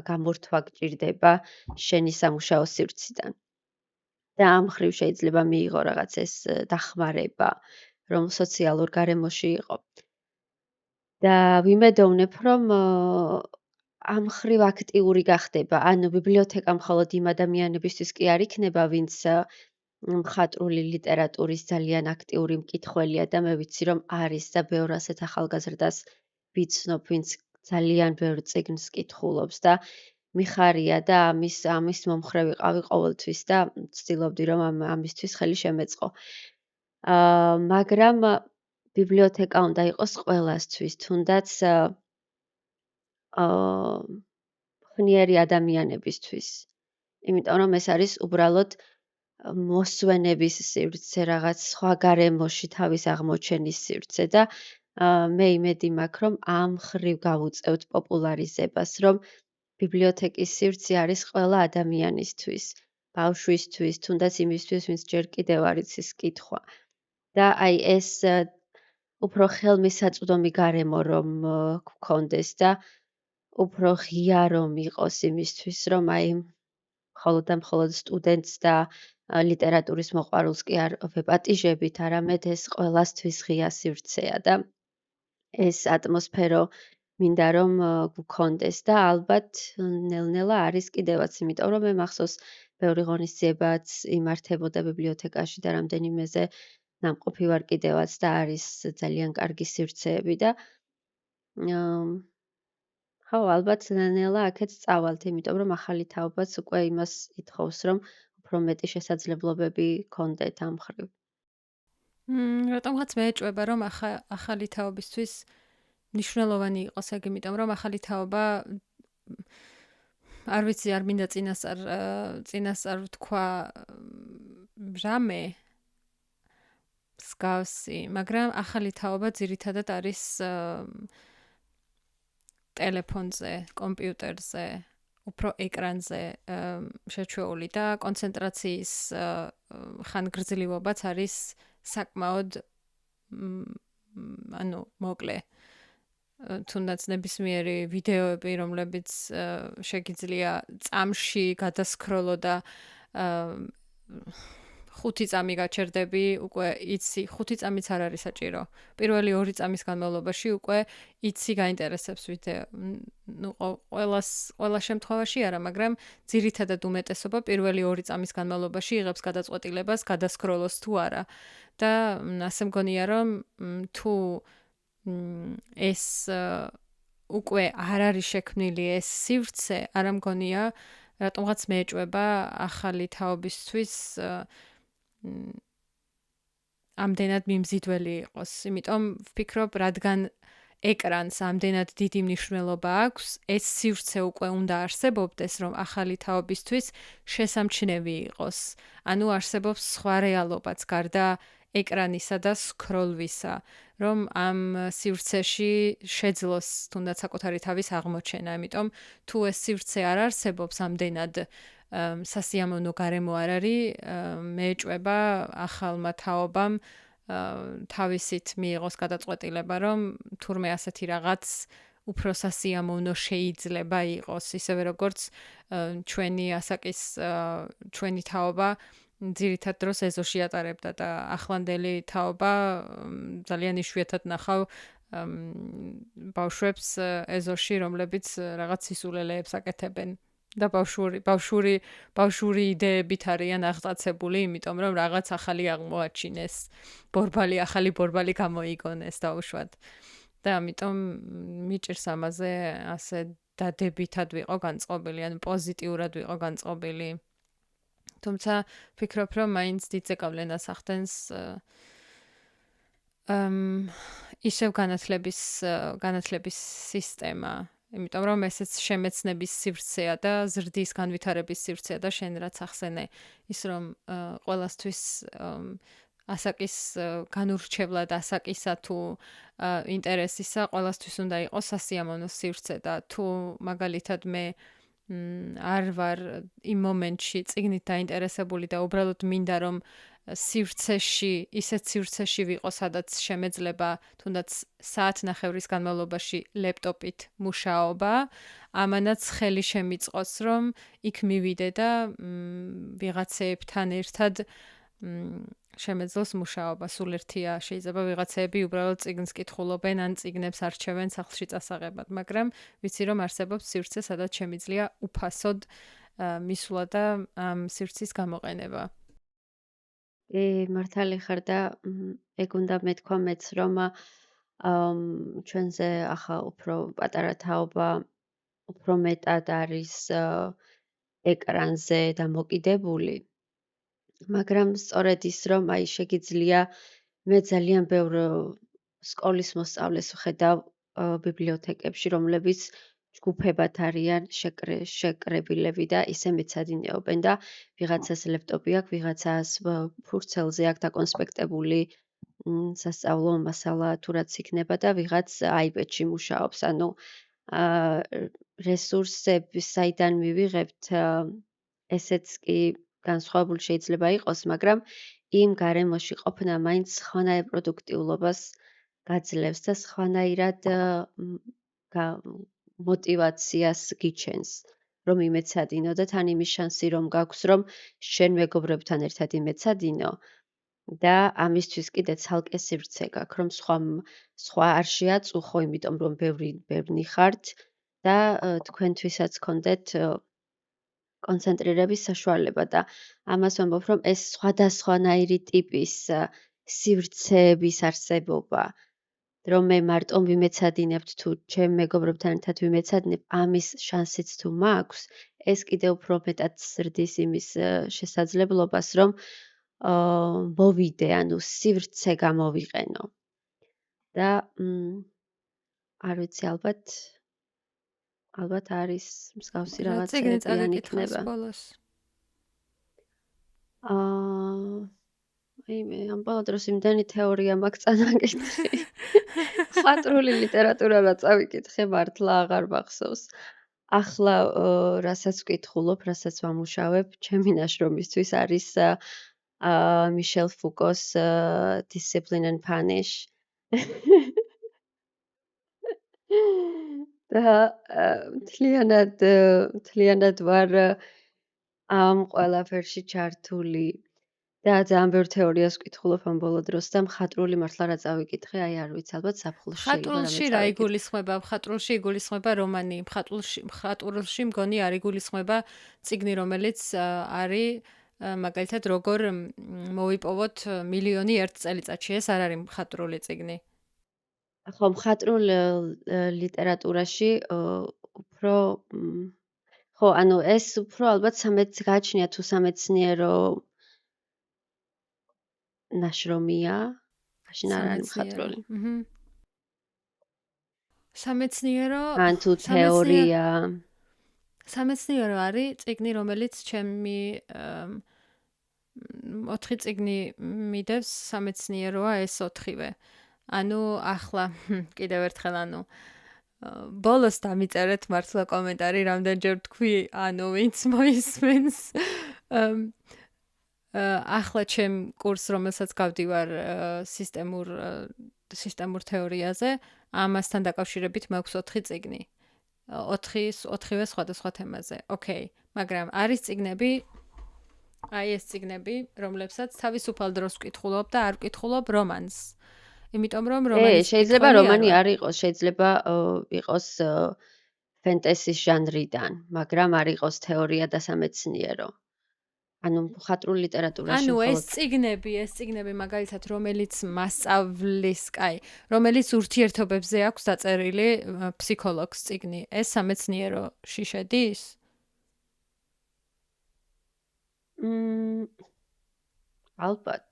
B: გამორთვა გჭირდება შენი სამუშაო სივრციდან. და ამ ხრივ შეიძლება მიიღო რაღაც ეს დახმარება, რომ სოციალურ გარემოში იყო. და ვიმედოვნებ, რომ ამ ხრივ აქტიური გახდება, ანუ ბიბლიოთეკა მხოლოდ იმ ადამიანებისთვის კი არ იქნება, ვინც მხატვრული ლიტერატურის ძალიან აქტიური მკითხველია და მე ვიცი, რომ არის და ბევრ ასეთ ახალგაზრდას ვიცნობ, ვინც ძალიან ბევრ წიგნს კითხულობს და მიხარია და ამის მომხრე ვიყავი ყოველთვის და ვცდილობდი, რომ ამისთვის ხელი შემეწყო. მაგრამ ბიბლიოთეკა უნდა იყოს ყველასთვის, თუნდაც ხნიერი ადამიანებისთვის. იმიტომ რომ ეს არის უბრალოდ მოსვენების სივრცე, რაღაც სხვა გარემოში თავის აღმოჩენის სივრცე და მე იმედი მაქვს, რომ ამ ხრივ გავუწევთ პოპულარიზებას, რომ ბიბლიოთეკის სივრცე არის ყველა ადამიანისთვის, ბავშვისთვის, თუნდაც იმისთვის, ვინც ჯერ კიდევ არ იცის კითხვა. და აი ეს უფრო ხელმისაწვდომი გარემო რომ გქონდეს და უფრო ღია რომ იყოს იმისთვის, რომ აი მხოლოდ და მხოლოდ სტუდენტს და ლიტერატურის მოყვარულს კი არ ვეპატიჟებით, არამედ ეს ყველასთვის ღია სივრცეა და ეს ატმოსფერო მინდა რომ გქონდეს და ალბათ ნელ-ნელა არის კიდევაც, იმიტომ რომ მე მახსოვს ბევრი ღონისძიებაც იმართებოდა ბიბლიოთეკაში და რამდენიმეზე ნამყოფი ვარ კიდევაც და არის ძალიან კარგი სივრცეები და ხო, ალბათ ნელ-ნელა აქეთ წავალთ, იმიტომ რომ ახალი თაობაც უკვე იმას ითხოვს, რომ უფრო მეტი შესაძლებლობები გქონდეთ ამ მხრივ.
A: რატომღაც მე ეჭვება რომ ახალი თაობისთვის მნიშვნელოვანი იყოს ეგ, იმიტომ რომ ახალი თაობა არ ვიცი, არ მინდა წინასწარ ვთქვა რამე მსგავსი, მაგრამ ახალი თაობა ძირითადად არის ტელეფონზე, კომპიუტერზე, უფრო ეკრანზე შეჩვეული და კონცენტრაციის ხანგრძლივობაც არის საკმაოდ მოკლე. თუნდაც ნებისმიერი ვიდეოები, რომლებიც შეგიძლია წამში გადასკროლო და 5 წამი გაჩერდები, უკვე იცი, 5 წამიც არ არის საჭირო. პირველი 2 წამის განმავლობაში უკვე იცი გაინტერესებს ვიდეო. ყველა შემთხვევაში არა, მაგრამ ძირითადად უმეტესობა პირველი 2 წამის განმავლობაში იღებს გადაწყვეტილებას გადასკროლოს თუ არა. და ასე მგონია რომ თუ ეს უკვე არ არის შექმნილი ეს სივრცე, არ მგონია რატომღაც მეეჭვება ახალი თაობისთვის ამდენად მიმზიდველი იყოს. იმიტომ ვფიქრობ, რადგან ეკრანს ამდენად დიდი მნიშვნელობა აქვს, ეს სივრცე უკვე უნდა არსებობდეს, რომ ახალი თაობისთვის შესამჩნევი იყოს. ანუ არსებობს სხვა რეალობაც გარდა ეკრანისა და სკროლვისა, რომ ამ სივრცეში შეძლოს თუნდაც საკუთარი თავის აღმოჩენა. იმიტომ თუ ეს სივრცე არ არსებობს ამდენად სასიამოვნო გარემო არ არის, მეეჭვება ახალმა თაობამ თავისით მიიღოს გადაწყვეტილება, რომ თურმე ასეთი რაღაც უფრო სასიამოვნო შეიძლება იყოს, ისევე როგორც ჩვენი ასაკის ჩვენი თაობა ძირითად დროს ეზოში ატარებდა და ახლანდელი თაობა ძალიან იშვიათად ნახავ ბავშვებს ეზოში, რომლებიც რაღაც სისულელეებს აკეთებენ. და ბავშვური იდეებით არიან აღწაცებული, იმიტომ რომ რაღაც ახალი აღმოაჩინეს, ახალი ბორბალი გამოიგონეს დაუშვათ. და ამიტომ მიჭირს ამაზე ასე დადებითად ვიყო განწყობილი, ანუ პოზიტიურად ვიყო განწყობილი. თუმცა ვფიქრობ, რომ მაინც დიდ ზეგავლენას ახდენს ისევ განათლების სისტემა. იმიტომ რომ ესეც შემეცნების სივრცეა და ზრდის განვითარების სივრცეა და შენ რაც ახსენე, ის რომ ყველასთვის ასაკის განურჩევლად ასაკისა თუ ინტერესისა ყველასთვის უნდა იყოს სასიამოვნო სივრცე და თუ მაგალითად მე არ ვარ იმ მომენტში წიგნით დაინტერესებული და უბრალოდ მინდა რომ ისეთ სივრცეში ვიყო, სადაც შემეძლება თუნდაც საათნახევრის განმავლობაში ლეპტოპით მუშაობა, ამანაც ხელი შემიწყოს, რომ იქ მივიდე და ვიღაცეებთან ერთად შემეძლოს მუშაობა. სულ ერთია, შეიძლება ვიღაცეები უბრალოდ წიგნს კითხულობენ, ან წიგნებს არჩევენ სახლში წასაღებად, მაგრამ ვიცი რომ არსებობს სივრცე, სადაც შემიძლია უფასოდ მისვლა და ამ სივრცის გამოყენება.
B: მართალი ხარ და ეგ უნდა მეთქვა მეც, რომ ჩვენზე ახლა უფრო პატარა თაობა უფრო მეტად არის ეკრანზე დამოკიდებული. მაგრამ სწორედ ის, რომ აი შეგიძლია მე ძალიან ბევრ სკოლის მოსწავლეს ვხედავ ბიბლიოთეკებში, რომლებიც ჯგუფებად არიან შეკრებილები და ისე მეცადინეობენ და ვიღაცას ლეპტოპი აქვს, ვიღაცას ფურცელზე აქვს დაკონსპექტებული სასწავლო მასალა თუ რაც იქნება და ვიღაც iPad-ში მუშაობს. ანუ რესურსები საიდან მივიღებთ, ესეც კი განსხვავებული შეიძლება იყოს, მაგრამ იმ გარემოში ყოფნა მაინც სხვანაირ პროდუქტიულობას გაძლევს და სხვანაირად მოტივაციას გიჩენს. რომ იმეცადინო და თან იმის შანსი რომ გაქვს, რომ შენ მეგობრებთან ერთად იმეცადინო და ამისთვის კიდე ცალკე სივრცე გაქვს, რომ სხვა არ შეაწუხო, იმიტომ რომ ბევრი ხართ და თქვენთვისაც გქონდეთ კონცენტრირების საშუალება და ამას ვამბობ, რომ ეს სხვადასხვანაირი ტიპის სივრცეების არსებობა, რომ მე მარტო ვიმეცადინებთ თუ ჩემ მეგობრებთან ერთად ვიმეცადინებ, ამის შანსიც თუ მაქვს, ეს კიდევ უფრო მეტად ზრდის იმის შესაძლებლობას, რომ მოვიდე, ანუ სივრცე გამოვიყენო. და არ ვიცი, ალბათ არის მსგავსი
A: რა წიგნი
B: რაღაცეები ან
A: წაგიკითხავს
B: იქნება.
A: ბოლოს?
B: მე ამ ბოლო დროს იმდენი თეორია მაქვს წანაკითხი. მხატვრული ლიტერატურა რა წავიკითხე, მართლა აღარ მახსოვს. ახლა რასაც ვკითხულობ, რასაც ვამუშავებ, ჩემი ნაშრომისთვის არის მიშელ ფუკოს Discipline and Punish. და მთლიანად ვარ ამ ყველაფერში ჩართული და ძალიან ბევრ თეორიას ვკითხულობ ამ ბოლო დროს და მხატვრული მართლა რა წავიკითხე, აი არ ვიცი, ალბათ ზაფხულში შეიძლება რამე
A: მხატვრულში რა
B: წავიკითხე.
A: იგულისხმება? მხატვრულში იგულისხმება რომანი, მხატვრულში მგონი არ იგულისხმება წიგნი, რომელიც არის მაგალითად როგორ მოვიპოვოთ მილიონი ერთ წელიწადში. ეს არ არის მხატვრული წიგნი.
B: ხო, მხატვრულ ლიტერატურაში უფრო ხო, ანუ ეს უფრო ალბათ გააჩნია თუ სამეცნიერო ნაშრომია, მაშინ არ არის მხატვრული.
A: სამეცნიერო
B: ან თუ თეორია.
A: სამეცნიერო არის წიგნი, რომელიც ჩემი 4 წიგნი მიდევს, სამეცნიეროა ეს 4-ვე. ანუ ახლა კიდევ ერთხელ ბოლოს დამიწერეთ მართლა კომენტარი, რამდენჯერ თქვი, ვინც მოისმენს. ახლა ჩემ კურსს, რომელსაც გავდივარ სისტემურ თეორიაზე, ამასთან დაკავშირებით მაქვს 4 წიგნი. 4-ვე სხვადასხვა თემაზე. ოკეი, მაგრამ არის წიგნები, აი ეს წიგნები, რომლებსაც თავისუფალ დროს ვკითხულობ და არ ვკითხულობ რომანს. იმიტომ რომ რომანის
B: შეიძლება რომანი არ იყოს, შეიძლება იყოს ფენტეზის ჟანრიდან, მაგრამ არ იყოს თეორია და სამეცნიერო. ანუ მხატვრულ ლიტერატურაში
A: ანუ ეს წიგნები მაგალითად რომელიც მასწავლის, რომელიც ურთიერთობებზე აქვს დაწერილი ფსიქოლოგს წიგნი, ეს სამეცნიეროში შედის?
B: ალბათ.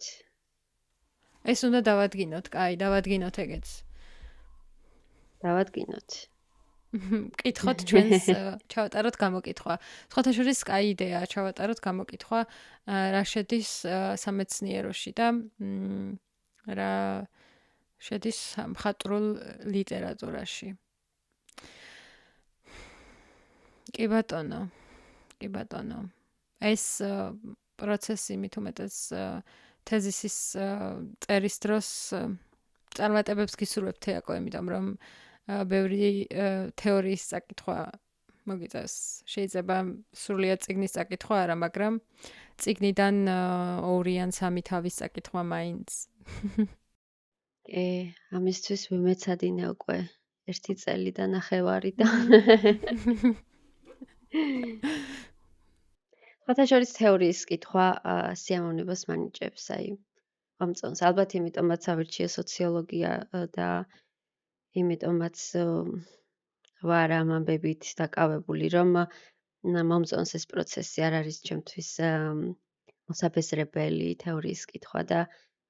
A: ეს უნდა დავადგინოთ, დავადგინოთ ეგეც.
B: დავადგინოთ.
A: კითხოთ ჩვენს ჩავატაროთ გამოკითხვა. სხვათა შორის იდეაა ჩავატაროთ გამოკითხვა, რა შედის სამეცნიეროში და რა შედის მხატვრულ ლიტერატურაში. კი ბატონო. ეს პროცესი მით უმეტეს თეზისის წერის დროს წარმატებებს გისურვებთ თეაკო, იმიტომ რომ ბევრი თეორიის წაკითხვა მოგიწევს. შეიძლება სრულიად წიგნის წაკითხვა არა, მაგრამ წიგნიდან 2 ან 3 თავის წაკითხვა მაინც.
B: ამისთვის ვიმეცადინე უკვე 1 წელი და ნახევარი და სხვათა შორის თეორიის კითხვა სიამოვნებას მანიჭებს, მომწონს. ალბათ იმიტომაც ავირჩიე სოციოლოგია და იმიტომაც ვარ ამ ამბებით დაკავებული, რომ მომწონს ეს პროცესი, არ არის ჩემთვის მოსაბეზრებელი თეორიის კითხვა და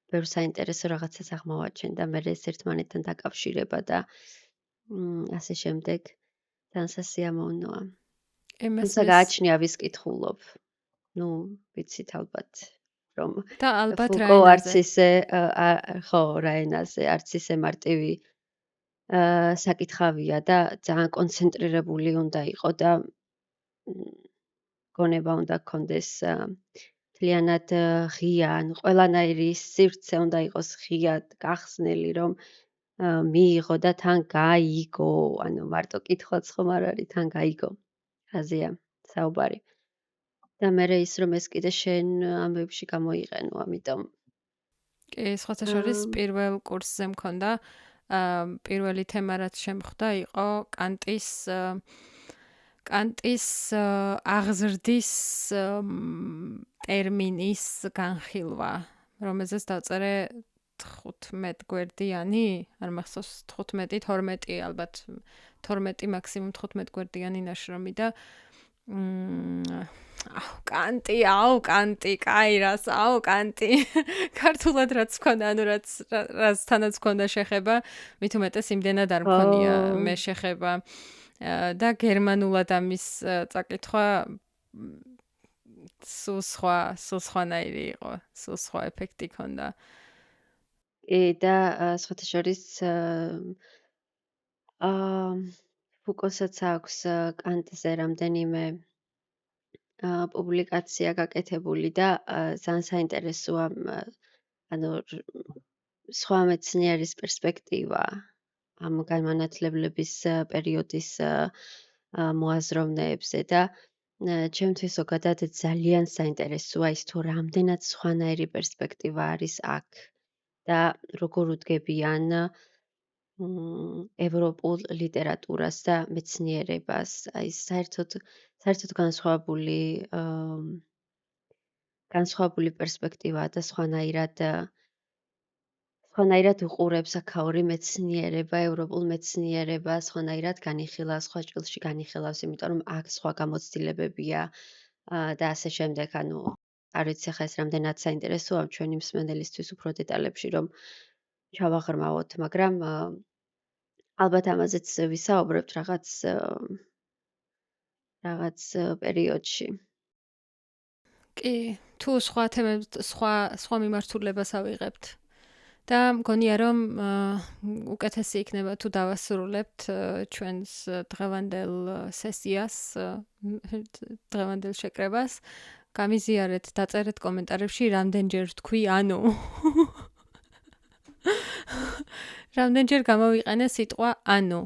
B: ბევრ საინტერესო რაღაცას აღმოვაჩენ და მე ეს ერთმანეთთან დაკავშირება და ასე შემდეგ ძალიან სასიამოვნოა. თუმცა გააჩნია ვის კითხულობ. ვიცით ალბათ რომ
A: და ალბათ
B: ფუკო არც ისე ხო, რა ენაზე, არც ისე მარტივი საკითხავია და ძალიან კონცენტრირებული უნდა იყო და გონება უნდა გქონდეს მთლიანად ღია, ანუ ყველანაირი სივრცე უნდა იყოს ღიად გახსნილი, რომ მიიღო და თან გაიგო, ანუ მარტო კითხვაც ხომ არ არის, თან გაიგო. აზია. საუბარი. და მერე ის რომ ეს კიდე შენ ამბებში გამოიყენო, ამიტომ
A: კი, სხვათა შორის
B: აა
A: პირველ კურსზე მქონდა პირველი თემა რაც შემხვდა იყო კანტის აღზრდის ტერმინის განხილვა, რომელზეც დავწერე 15 გვერდიანი, არ მახსოვს 15, 12 ალბათ 12 მაქსიმუმ 15 გვერდიანი ნაშრომი და აუ კანტი, კაი რას, აუ კანტი. ქართულად რაც მქონდა, ანუ რაცთანაც მქონდა შეხება, მით უმეტეს იმდენად არ მქონია მე შეხება. და გერმანულად ამის წაკითხვა სულ სხვანაირი იყო, სულ სხვა ეფექტი ჰქონდა.
B: და სხვათა შორის ფუკოსაც აქვს კანტზე რამდენიმე პუბლიკაცია გაკეთებული და ძალიან საინტერესოა ანუ სხვა მეცნიერის პერსპექტივა ამ განმანათლებლების პერიოდის მოაზროვნეებზე და ჩემთვის ზოგადად ძალიან საინტერესოა ის თუ რამდენად სხვანაირი პერსპექტივა არის აქ და როგორ უდგებიან ევროპულ ლიტერატურას და მეცნიერებას, აი საერთოდ განსხვავებული პერსპექტივაა და სხვანაირად უყურებს აქაური მეცნიერება, ევროპულ მეცნიერებას, სხვანაირად განიხილავს, სხვა ჭილში განიხილავს, იმიტომ რომ აქ სხვა გამოცდილებებია და ასე შემდეგ, ანუ არ ვიცი ახლა ეს რამდენად საინტერესოა ჩვენი მსმენელისთვის უფრო დეტალებში რომ ჩავაღრმავოთ, მაგრამ ალბათ ამაზეც ვისაუბრებთ რაღაც პერიოდში.
A: კი, თუ სხვა თემებს, სხვა მიმართულებას ავიღებთ. და მგონია რომ უკეთესი იქნება თუ დავასრულებთ ჩვენს დღევანდელ სესიას, დღევანდელ შეკრებას. გამიზიარეთ, დაწერეთ კომენტარებში რამდენჯერ თქვი ანუ. რამდენჯერ გამოვიყენე სიტყვა ანუ.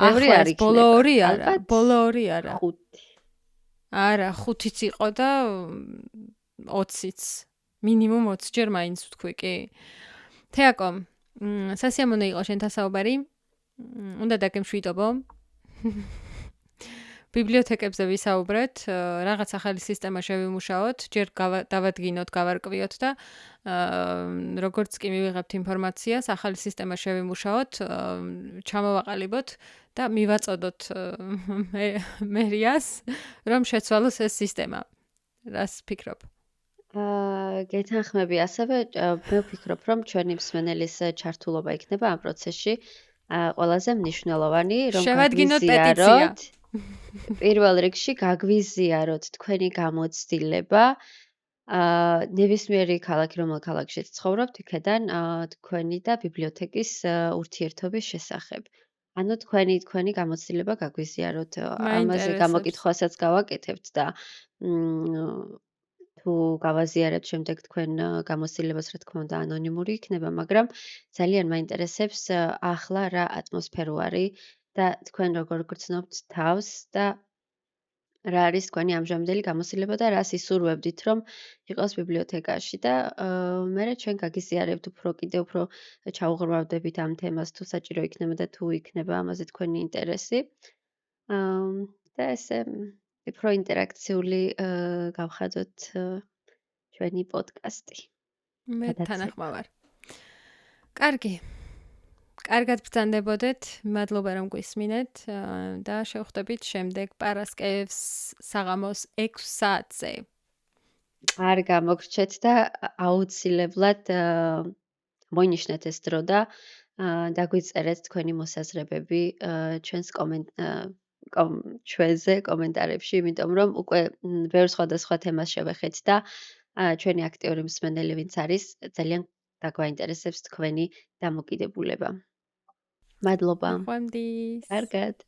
B: ბევრი არ იქნება.
A: ბოლო ორი არა.
B: 5.
A: არა, 5-იც იყო და 20-იც. მინიმუმ 20 ჯერ მაინც ვთქვი, კი. თეაკო, სასიამოვნო იყო შენთან საუბარი. უნდა დაგემშვიდობო. ბიბლიოთეკებზე ვისაუბრეთ, რაღაც ახალი სისტემა შევიმუშაოთ, ჯერ დავადგინოთ, გავარკვიოთ და როგორც კი მივიღებთ ინფორმაციას, ახალი სისტემა შევიმუშაოთ, ჩამოვაყალიბოთ და მივაწოდოთ მერიას, რომ შეცვალოს ეს სისტემა. რას ფიქრობ?
B: გეთანხმები ასევე, მე ვფიქრობ, რომ ჩვენი მსმენელის ჩართულობა იქნება ამ პროცესში ყველაზე მნიშვნელოვანი, რომ
A: შევადგინოთ პეტიცია.
B: პირველ რიგში გაგვიზიაროთ თქვენი გამოცდილება, ნებისმიერი ქალაქი, რომელ ქალაქშიც ცხოვრობთ, იქედან თქვენი და ბიბლიოთეკის ურთიერთობის შესახებ. ანუ თქვენი გამოცდილება გაგვიზიაროთ, ამაზე გამოკითხვასაც გავაკეთებთ და თუ გავაზიარებთ შემდეგ თქვენ გამოცდილებას, რა თქმა უნდა, ანონიმური იქნება, მაგრამ ძალიან მაინტერესებს ახლა რა ატმოსფერო არის და თქვენ როგორ გრძნობთ თავს და რა არის თქვენი ამჟამინდელი გამოცდილება და რას ისურვებდით, რომ იყოს ბიბლიოთეკაში და მერე ჩვენ გაგიზიარებთ კიდევ უფრო ჩაუღრმავდებით ამ თემას, თუ საჭირო იქნება და თუ იქნება ამაზე თქვენი ინტერესი. და ესე უფრო ინტერაქციული გავხადოთ ჩვენი პოდკასტი.
A: მე თანახმავარ. კარგი. კარგად ბრძანდებოდეთ, მადლობა რომ გვისმინეთ და შევხვდებით შემდეგ პარასკევს საღამოს 6 საათზე.
B: არ გამოგრჩეთ და აუცილებლად მოინიშნეთ ეს დრო და დაგვიწერეთ თქვენი მოსაზრებები ჩვენზე კომენტარებში, იმიტომ რომ უკვე ბევრ სხვადასხვა თემას შევეხეთ და ჩვენი აქტიური მსმენელი ვინც არის, ძალიან დაგვაინტერესებს თქვენი დამოკიდებულება. მადლობა.
A: ხვამდის.
B: კარგად.